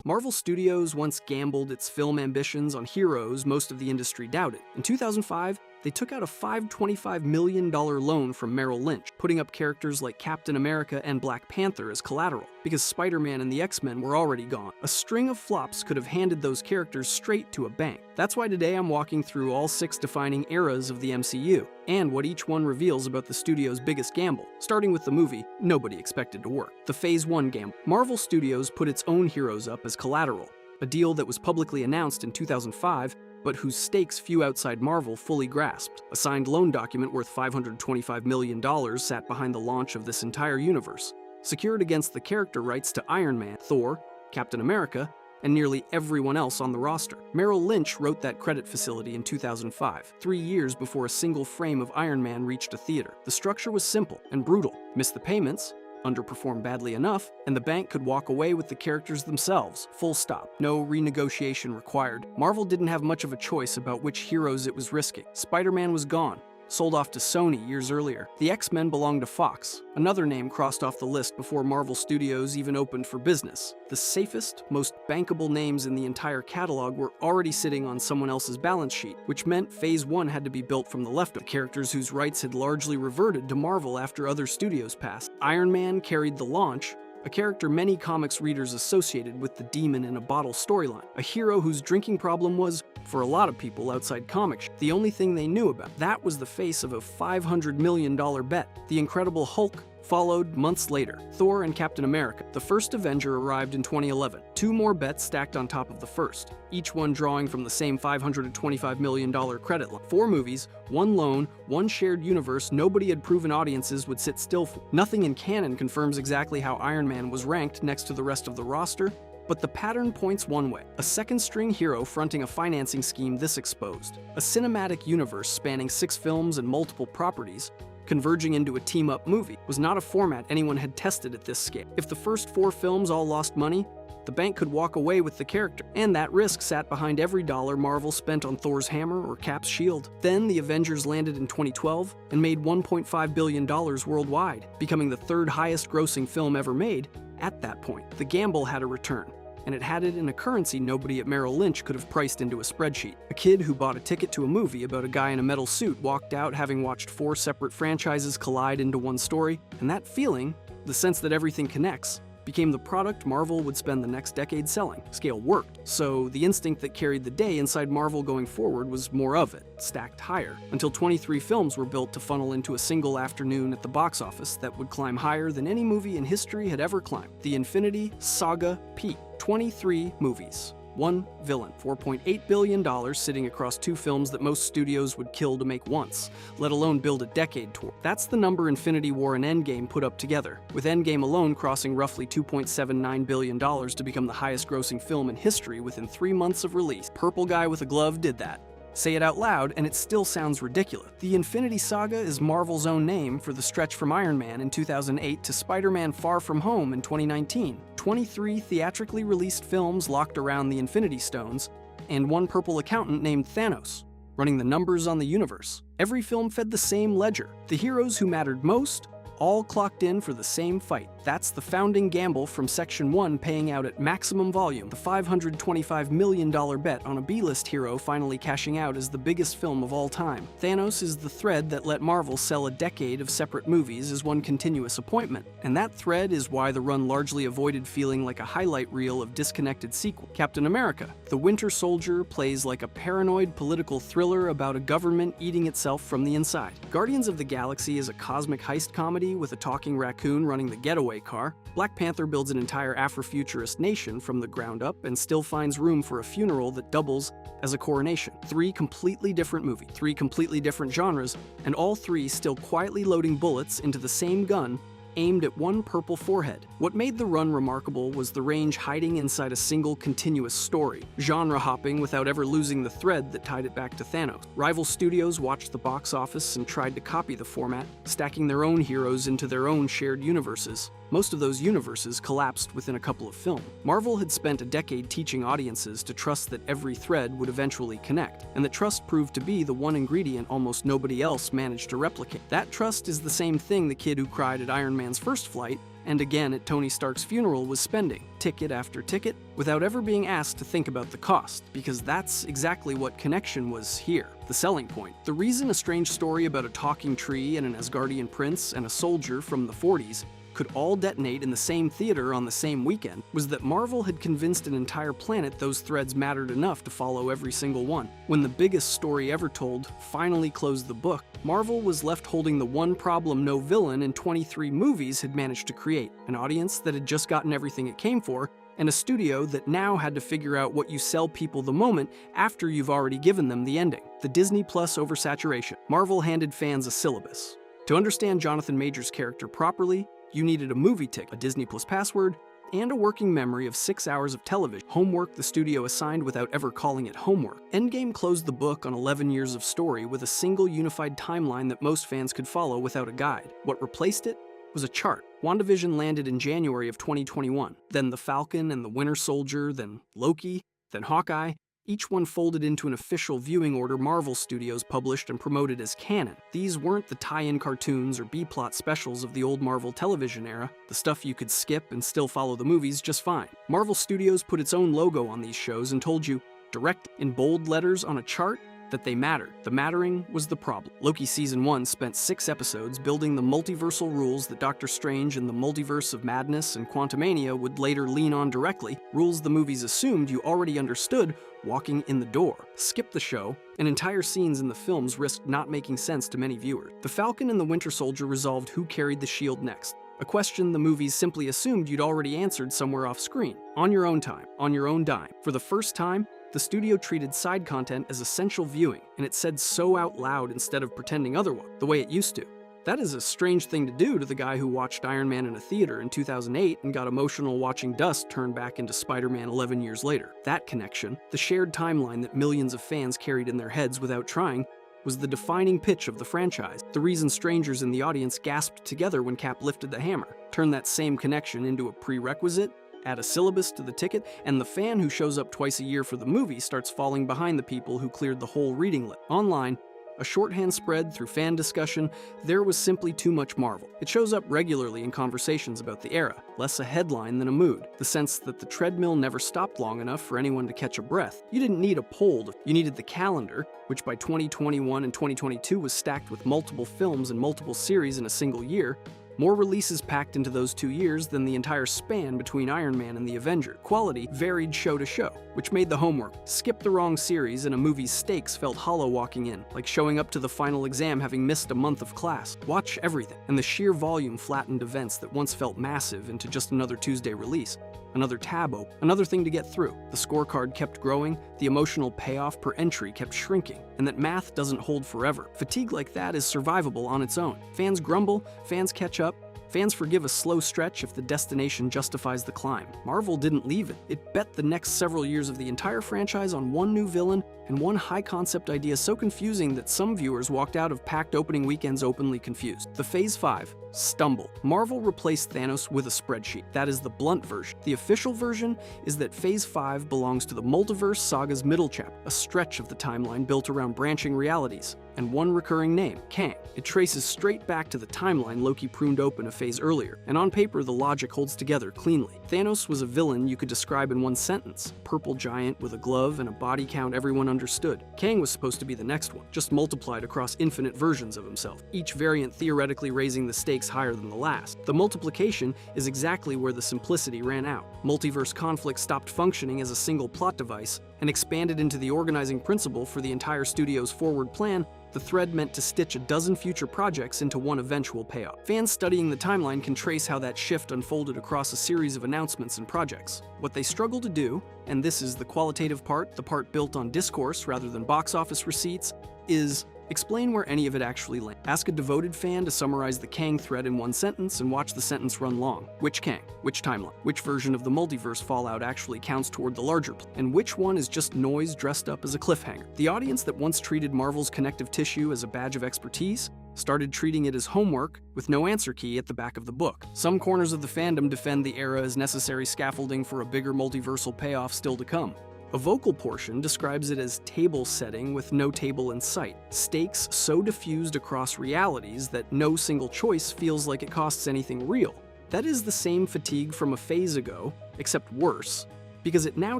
Marvel Studios once gambled its film ambitions on heroes most of the industry doubted. In 2005, they took out a $525 million loan from Merrill Lynch, putting up characters like Captain America and Black Panther as collateral, because Spider-Man and the X-Men were already gone. A string of flops could have handed those characters straight to a bank. That's why today I'm walking through all 6 defining eras of the MCU, and what each one reveals about the studio's biggest gamble, starting with the movie nobody expected to work. The Phase 1 gamble. Marvel Studios put its own heroes up as collateral, a deal that was publicly announced in 2005, but whose stakes few outside Marvel fully grasped. A signed loan document worth $525 million sat behind the launch of this entire universe, secured against the character rights to Iron Man, Thor, Captain America, and nearly everyone else on the roster. Merrill Lynch wrote that credit facility in 2005, 3 years before a single frame of Iron Man reached a theater. The structure was simple and brutal. Miss the payments, underperformed badly enough, and the bank could walk away with the characters themselves, full stop. No renegotiation required. Marvel didn't have much of a choice about which heroes it was risking. Spider-Man was gone, sold off to Sony years earlier. The X-Men belonged to Fox, another name crossed off the list before Marvel Studios even opened for business. The safest, most bankable names in the entire catalog were already sitting on someone else's balance sheet, which meant Phase 1 had to be built from the leftover characters whose rights had largely reverted to Marvel after other studios passed. Iron Man carried the launch, a character many comics readers associated with the demon in a bottle storyline, a hero whose drinking problem was, for a lot of people outside comics, the only thing they knew about. That was the face of a $500 million bet. The Incredible Hulk followed months later. Thor and Captain America. The first Avenger arrived in 2011. 2 more bets stacked on top of the first, each one drawing from the same $525 million credit line. 4 movies, 1 loan, 1 shared universe nobody had proven audiences would sit still for. Nothing in canon confirms exactly how Iron Man was ranked next to the rest of the roster, but the pattern points one way. A second-string hero fronting a financing scheme this exposed. A cinematic universe spanning 6 films and multiple properties, converging into a team-up movie, was not a format anyone had tested at this scale. If the first 4 films all lost money, the bank could walk away with the character, and that risk sat behind every dollar Marvel spent on Thor's hammer or Cap's shield. Then the Avengers landed in 2012 and made $1.5 billion worldwide, becoming the 3rd highest grossing film ever made. At that point, the gamble had a return, and it had it in a currency nobody at Merrill Lynch could have priced into a spreadsheet. A kid who bought a ticket to a movie about a guy in a metal suit walked out having watched 4 separate franchises collide into one story, and that feeling, the sense that everything connects, became the product Marvel would spend the next decade selling. Scale worked, so the instinct that carried the day inside Marvel going forward was more of it, stacked higher, until 23 films were built to funnel into a single afternoon at the box office that would climb higher than any movie in history had ever climbed. The Infinity Saga peak. 23 movies. 1 villain. $4.8 billion sitting across 2 films that most studios would kill to make once, let alone build a decade toward. That's the number Infinity War and Endgame put up together, with Endgame alone crossing roughly $2.79 billion to become the highest grossing film in history within 3 months of release. Purple guy with a glove did that. Say it out loud, and it still sounds ridiculous. The Infinity Saga is Marvel's own name for the stretch from Iron Man in 2008 to Spider-Man Far From Home in 2019. 23 theatrically released films locked around the Infinity Stones, and 1 purple accountant named Thanos, running the numbers on the universe. Every film fed the same ledger. The heroes who mattered most all clocked in for the same fight. That's the founding gamble from Section 1 paying out at maximum volume. The $525 million bet on a B-list hero finally cashing out as the biggest film of all time. Thanos is the thread that let Marvel sell a decade of separate movies as one continuous appointment. And that thread is why the run largely avoided feeling like a highlight reel of disconnected sequel. Captain America. The Winter Soldier plays like a paranoid political thriller about a government eating itself from the inside. Guardians of the Galaxy is a cosmic heist comedy with a talking raccoon running the getaway car. Black Panther builds an entire Afrofuturist nation from the ground up and still finds room for a funeral that doubles as a coronation. 3 completely different movies, 3 completely different genres, and all 3 still quietly loading bullets into the same gun aimed at 1 purple forehead. What made the run remarkable was the range hiding inside a single continuous story, genre hopping without ever losing the thread that tied it back to Thanos. Rival studios watched the box office and tried to copy the format, stacking their own heroes into their own shared universes. Most of those universes collapsed within a couple of films. Marvel had spent a decade teaching audiences to trust that every thread would eventually connect, and the trust proved to be the one ingredient almost nobody else managed to replicate. That trust is the same thing the kid who cried at Iron Man's first flight and again at Tony Stark's funeral was spending, ticket after ticket, without ever being asked to think about the cost, because that's exactly what connection was here, the selling point. The reason a strange story about a talking tree and an Asgardian prince and a soldier from the 40s could all detonate in the same theater on the same weekend was that Marvel had convinced an entire planet those threads mattered enough to follow every single one. When the biggest story ever told finally closed the book, Marvel was left holding the one problem no villain in 23 movies had managed to create, an audience that had just gotten everything it came for, and a studio that now had to figure out what you sell people the moment after you've already given them the ending. The Disney Plus oversaturation. Marvel handed fans a syllabus. To understand Jonathan Majors' character properly, you needed a movie ticket, a Disney Plus password, and a working memory of 6 hours of television, homework the studio assigned without ever calling it homework. Endgame closed the book on 11 years of story with a single unified timeline that most fans could follow without a guide. What replaced it was a chart. WandaVision landed in January of 2021, then The Falcon and the Winter Soldier, then Loki, then Hawkeye. Each one folded into an official viewing order Marvel Studios published and promoted as canon. These weren't the tie-in cartoons or B-plot specials of the old Marvel television era, the stuff you could skip and still follow the movies just fine. Marvel Studios put its own logo on these shows and told you, direct in bold letters on a chart, that they mattered. The mattering was the problem. Loki Season 1 spent 6 episodes building the multiversal rules that Doctor Strange and the Multiverse of Madness and Quantumania would later lean on directly, rules the movies assumed you already understood walking in the door. Skip the show, and entire scenes in the films risked not making sense to many viewers. The Falcon and the Winter Soldier resolved who carried the shield next, a question the movies simply assumed you'd already answered somewhere off screen, on your own time, on your own dime. For the first time, the studio treated side content as essential viewing, and it said so out loud instead of pretending otherwise, the way it used to. That is a strange thing to do to the guy who watched Iron Man in a theater in 2008 and got emotional watching dust turn back into Spider-Man 11 years later. That connection, the shared timeline that millions of fans carried in their heads without trying, was the defining pitch of the franchise, the reason strangers in the audience gasped together when Cap lifted the hammer. Turn that same connection into a prerequisite, add a syllabus to the ticket, and the fan who shows up twice a year for the movie starts falling behind the people who cleared the whole reading list. Online, a shorthand spread through fan discussion, there was simply too much Marvel. It shows up regularly in conversations about the era, less a headline than a mood, the sense that the treadmill never stopped long enough for anyone to catch a breath. You didn't need a poll, you needed the calendar, which by 2021 and 2022 was stacked with multiple films and multiple series in a single year, more releases packed into those 2 years than the entire span between Iron Man and the Avenger. Quality varied show to show, which made the homework. Skip the wrong series and a movie's stakes felt hollow walking in, like showing up to the final exam having missed a month of class. Watch everything, and the sheer volume flattened events that once felt massive into just another Tuesday release. Another tab open, another thing to get through. The scorecard kept growing, the emotional payoff per entry kept shrinking, and that math doesn't hold forever. Fatigue like that is survivable on its own. Fans grumble, fans catch up, fans forgive a slow stretch if the destination justifies the climb. Marvel didn't leave it. It bet the next several years of the entire franchise on one new villain and one high-concept idea so confusing that some viewers walked out of packed opening weekends openly confused. The Phase 5 stumble. Marvel replaced Thanos with a spreadsheet. That is the blunt version. The official version is that Phase 5 belongs to the Multiverse Saga's middle chapter, a stretch of the timeline built around branching realities, and one recurring name, Kang. It traces straight back to the timeline Loki pruned open a phase earlier, and on paper the logic holds together cleanly. Thanos was a villain you could describe in one sentence, purple giant with a glove and a body count everyone understood. Kang was supposed to be the next one, just multiplied across infinite versions of himself, each variant theoretically raising the stakes higher than the last. The multiplication is exactly where the simplicity ran out. Multiverse conflict stopped functioning as a single plot device and expanded into the organizing principle for the entire studio's forward plan, the thread meant to stitch a dozen future projects into one eventual payoff. Fans studying the timeline can trace how that shift unfolded across a series of announcements and projects. What they struggle to do, and this is the qualitative part, the part built on discourse rather than box office receipts, is explain where any of it actually lands. Ask a devoted fan to summarize the Kang thread in one sentence and watch the sentence run long. Which Kang? Which timeline? Which version of the multiverse fallout actually counts toward the larger plan? And which one is just noise dressed up as a cliffhanger? The audience that once treated Marvel's connective tissue as a badge of expertise started treating it as homework with no answer key at the back of the book. Some corners of the fandom defend the era as necessary scaffolding for a bigger multiversal payoff still to come. A vocal portion describes it as table setting with no table in sight, stakes so diffused across realities that no single choice feels like it costs anything real. That is the same fatigue from a phase ago, except worse, because it now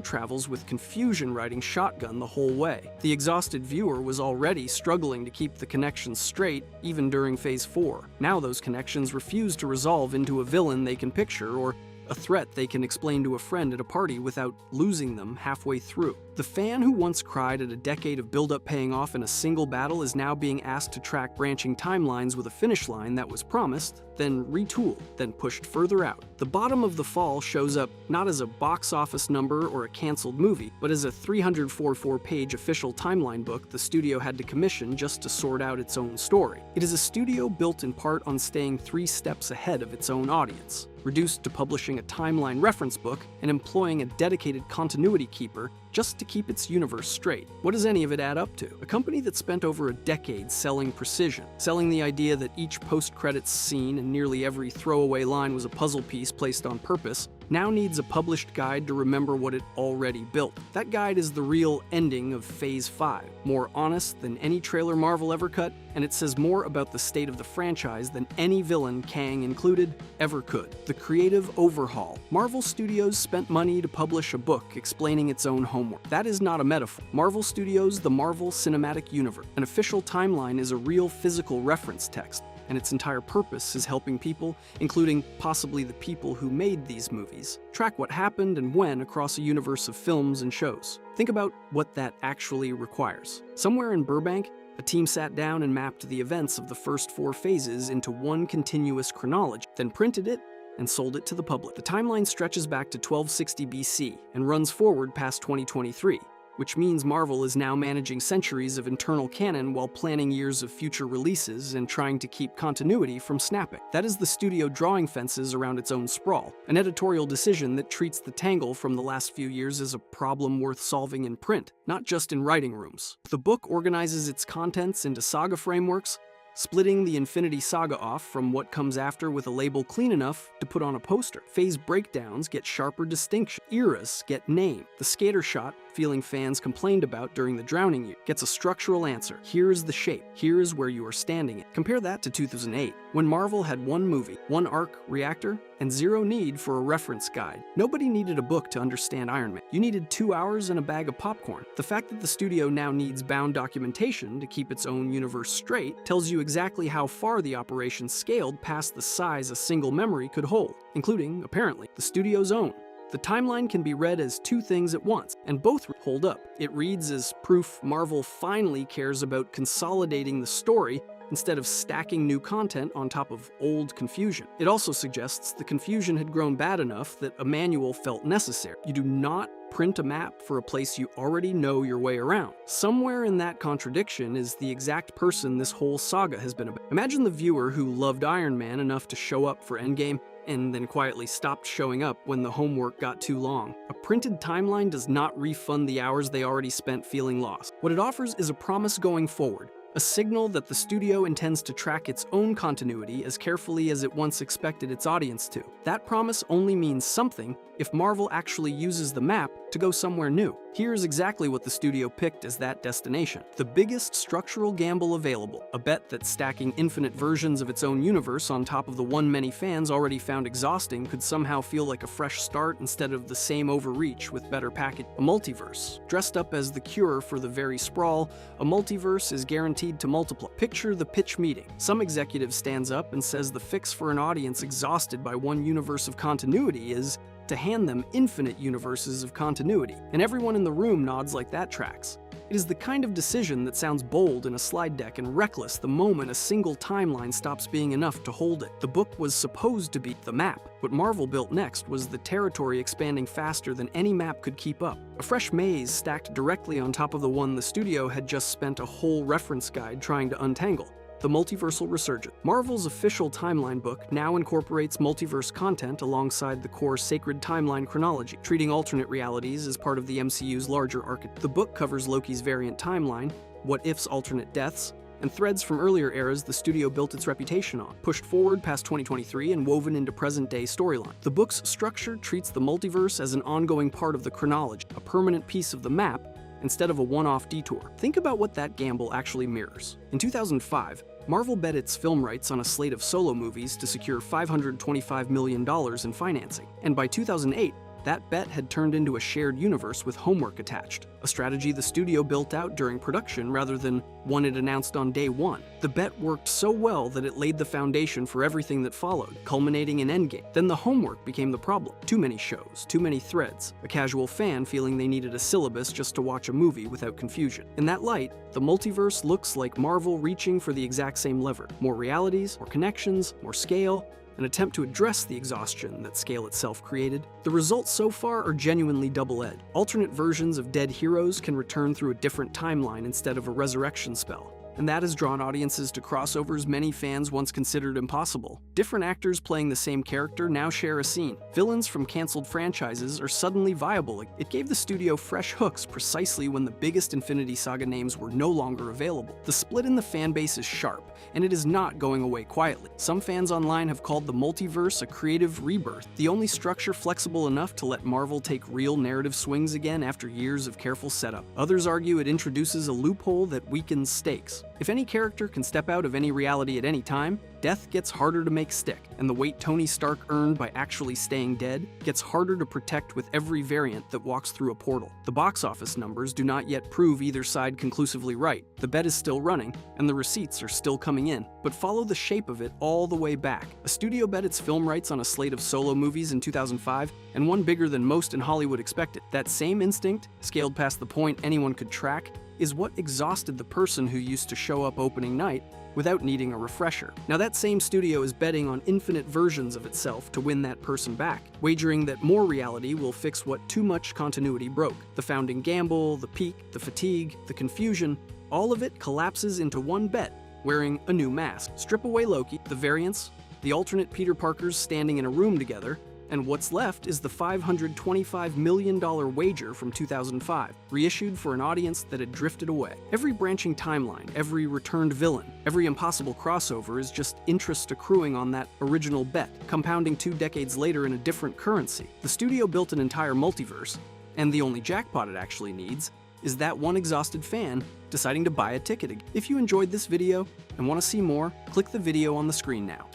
travels with confusion riding shotgun the whole way. The exhausted viewer was already struggling to keep the connections straight, even during Phase 4. Now those connections refuse to resolve into a villain they can picture or a threat they can explain to a friend at a party without losing them halfway through. The fan who once cried at a decade of build-up paying off in a single battle is now being asked to track branching timelines with a finish line that was promised, then retooled, then pushed further out. The bottom of the fall shows up not as a box office number or a canceled movie, but as a 344-page official timeline book the studio had to commission just to sort out its own story. It is a studio built in part on staying 3 steps ahead of its own audience, reduced to publishing a timeline reference book and employing a dedicated continuity keeper just to keep its universe straight. What does any of it add up to? A company that spent over a decade selling precision, selling the idea that each post-credits scene and nearly every throwaway line was a puzzle piece placed on purpose, now needs a published guide to remember what it already built. That guide is the real ending of Phase 5, more honest than any trailer Marvel ever cut, and it says more about the state of the franchise than any villain, Kang included, ever could. The creative overhaul. Marvel Studios spent money to publish a book explaining its own homework. That is not a metaphor. Marvel Studios, the Marvel Cinematic Universe. An official timeline is a real physical reference text, and its entire purpose is helping people, including possibly the people who made these movies, track what happened and when across a universe of films and shows. Think about what that actually requires. Somewhere in Burbank, a team sat down and mapped the events of the first 4 phases into one continuous chronology, then printed it and sold it to the public. The timeline stretches back to 1260 BC and runs forward past 2023. Which means Marvel is now managing centuries of internal canon while planning years of future releases and trying to keep continuity from snapping. That is the studio drawing fences around its own sprawl, an editorial decision that treats the tangle from the last few years as a problem worth solving in print, not just in writing rooms. The book organizes its contents into saga frameworks, splitting the Infinity Saga off from what comes after with a label clean enough to put on a poster. Phase breakdowns get sharper distinction. Eras get named. The skater shot, feeling fans complained about during the Drowning Year, gets a structural answer. Here is the shape. Here is where you are standing at. Compare that to 2008, when Marvel had one movie, one arc reactor, and zero need for a reference guide. Nobody needed a book to understand Iron Man. You needed 2 hours and a bag of popcorn. The fact that the studio now needs bound documentation to keep its own universe straight tells you exactly how far the operation scaled past the size a single memory could hold, including, apparently, the studio's own. The timeline can be read as 2 things at once, and both hold up. It reads as proof Marvel finally cares about consolidating the story instead of stacking new content on top of old confusion. It also suggests the confusion had grown bad enough that a manual felt necessary. You do not print a map for a place you already know your way around. Somewhere in that contradiction is the exact person this whole saga has been about. Imagine the viewer who loved Iron Man enough to show up for Endgame and then quietly stopped showing up when the homework got too long. A printed timeline does not refund the hours they already spent feeling lost. What it offers is a promise going forward, a signal that the studio intends to track its own continuity as carefully as it once expected its audience to. That promise only means something if Marvel actually uses the map to go somewhere new. Here's exactly what the studio picked as that destination. The biggest structural gamble available, a bet that stacking infinite versions of its own universe on top of the one many fans already found exhausting could somehow feel like a fresh start instead of the same overreach with better package. A multiverse. Dressed up as the cure for the very sprawl, a multiverse is guaranteed to multiply. Picture the pitch meeting. Some executive stands up and says the fix for an audience exhausted by one universe of continuity is to hand them infinite universes of continuity, and everyone in the room nods like that tracks. It is the kind of decision that sounds bold in a slide deck and reckless the moment a single timeline stops being enough to hold it. The book was supposed to be the map. What Marvel built next was the territory expanding faster than any map could keep up. A fresh maze stacked directly on top of the one the studio had just spent a whole reference guide trying to untangle. The Multiversal Resurgence. Marvel's official timeline book now incorporates multiverse content alongside the core sacred timeline chronology, treating alternate realities as part of the MCU's larger arc. The book covers Loki's variant timeline, What If's alternate deaths, and threads from earlier eras the studio built its reputation on, pushed forward past 2023 and woven into present-day storyline. The book's structure treats the multiverse as an ongoing part of the chronology, a permanent piece of the map, instead of a one-off detour. Think about what that gamble actually mirrors. In 2005, Marvel bet its film rights on a slate of solo movies to secure $525 million in financing, and by 2008, that bet had turned into a shared universe with homework attached, a strategy the studio built out during production rather than one it announced on day one. The bet worked so well that it laid the foundation for everything that followed, culminating in Endgame. Then the homework became the problem. Too many shows, too many threads, a casual fan feeling they needed a syllabus just to watch a movie without confusion. In that light, the multiverse looks like Marvel reaching for the exact same lever. More realities, more connections, more scale, an attempt to address the exhaustion that scale itself created. The results so far are genuinely double-edged. Alternate versions of dead heroes can return through a different timeline instead of a resurrection spell, and that has drawn audiences to crossovers many fans once considered impossible. Different actors playing the same character now share a scene. Villains from canceled franchises are suddenly viable. It gave the studio fresh hooks precisely when the biggest Infinity Saga names were no longer available. The split in the fanbase is sharp, and it is not going away quietly. Some fans online have called the multiverse a creative rebirth, the only structure flexible enough to let Marvel take real narrative swings again after years of careful setup. Others argue it introduces a loophole that weakens stakes. If any character can step out of any reality at any time, death gets harder to make stick, and the weight Tony Stark earned by actually staying dead gets harder to protect with every variant that walks through a portal. The box office numbers do not yet prove either side conclusively right. The bet is still running, and the receipts are still coming in, but follow the shape of it all the way back. A studio bet its film rights on a slate of solo movies in 2005, and one bigger than most in Hollywood expected. That same instinct, scaled past the point anyone could track, is what exhausted the person who used to show up opening night without needing a refresher. Now that same studio is betting on infinite versions of itself to win that person back, wagering that more reality will fix what too much continuity broke. The founding gamble, the peak, the fatigue, the confusion, all of it collapses into one bet, wearing a new mask. Strip away Loki, the variants, the alternate Peter Parkers standing in a room together, and what's left is the $525 million wager from 2005, reissued for an audience that had drifted away. Every branching timeline, every returned villain, every impossible crossover is just interest accruing on that original bet, compounding 2 decades later in a different currency. The studio built an entire multiverse, and the only jackpot it actually needs is that one exhausted fan deciding to buy a ticket again. If you enjoyed this video and want to see more, click the video on the screen now.